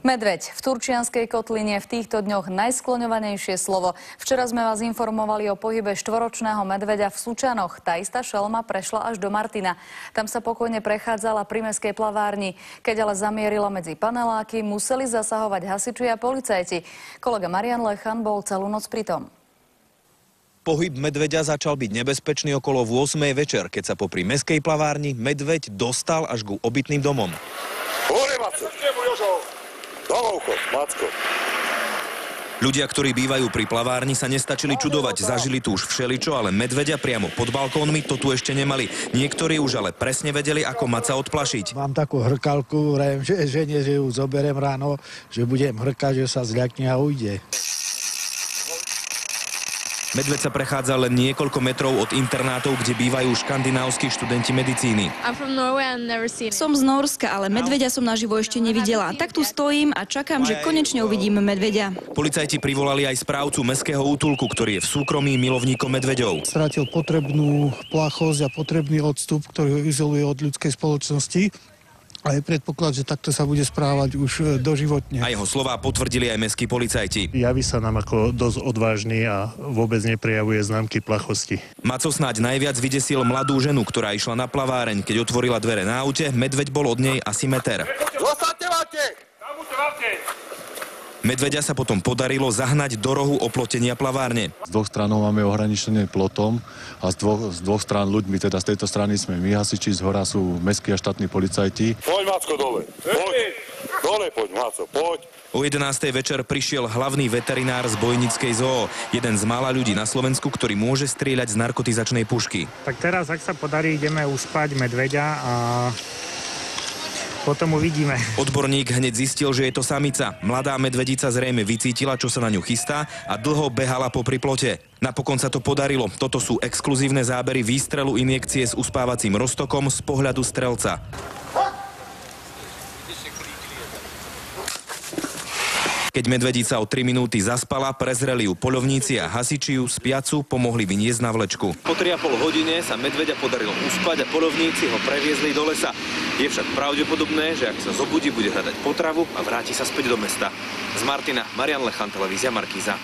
Medveď. V Turčianskej kotline v týchto dňoch najskloňovanejšie slovo. Včera sme vás informovali o pohybe štvoročného medveďa v Sučanoch. Tá istá šelma prešla až do Martina. Tam sa pokojne prechádzala pri mestskej plavárni. Keď ale zamierila medzi paneláky, museli zasahovať hasiči a policajti. Kolega Marian Lechan bol celú noc pritom. Pohyb medveďa začal byť nebezpečný okolo 8. večer, keď sa popri mestskej plavárni medveď dostal až ku obytným domom. Ľudia, ktorí bývajú pri plavárni, sa nestačili čudovať. Zažili tu už všeličo, ale medveďa priamo pod balkónmi to tu ešte nemali. Niektorí už ale presne vedeli, ako Maca odplašiť. Mám takú hrkalku, vrajem, že ju zoberiem ráno, že budem hrkať, že sa zľakne a ujde. Medveď sa prechádza len niekoľko metrov od internátov, kde bývajú škandinávski študenti medicíny. Som z Nórska, ale medveďa som naživo ešte nevidela. Tak tu stojím a čakám, že konečne uvidím medveďa. Policajti privolali aj správcu mestského útulku, ktorý je v súkromí milovníkom medveďov. Stratil potrebnú plachosť a potrebný odstup, ktorý ho izoluje od ľudskej spoločnosti. A je predpoklad, že takto sa bude správať už doživotne. A jeho slová potvrdili aj mestskí policajti. Javí sa nám ako dosť odvážny a vôbec neprejavuje známky plachosti. Maco snáď najviac vydesil mladú ženu, ktorá išla na plaváreň. Keď otvorila dvere na aute, medveď bol od nej asi meter. Medveďa sa potom podarilo zahnať do rohu oplotenia plavárne. Z dvoch stranov máme ohraničené plotom a z dvoch strán ľuďmi, teda z tejto strany sme my hasiči, z hora sú mestskí a štátni policajti. Poď, Macko, dole. Poď, Macko, poď. O 11. večer prišiel hlavný veterinár z Bojnickej zoo. Jeden z mála ľudí na Slovensku, ktorý môže strieľať z narkotizačnej pušky. Tak teraz, ak sa podarí, ideme uspať medveďa a potom uvidíme. Odborník hneď zistil, že je to samica. Mladá medvedica zrejme vycítila, čo sa na ňu chystá a dlho behala popri plote. Napokon sa to podarilo. Toto sú exkluzívne zábery výstrelu injekcie s uspávacím roztokom z pohľadu strelca. Keď medvedica o 3 minúty zaspala, prezreli ju poľovníci a hasiči ju spiacu pomohli vyniesť na vlečku. Po 3,5 hodine sa medveďa podarilo uspať a poľovníci ho previezli do lesa. Je však pravdepodobné, že ak sa zobudí, bude hľadať potravu a vráti sa späť do mesta. Z Martina, Marian Lechan, televízia Markíza.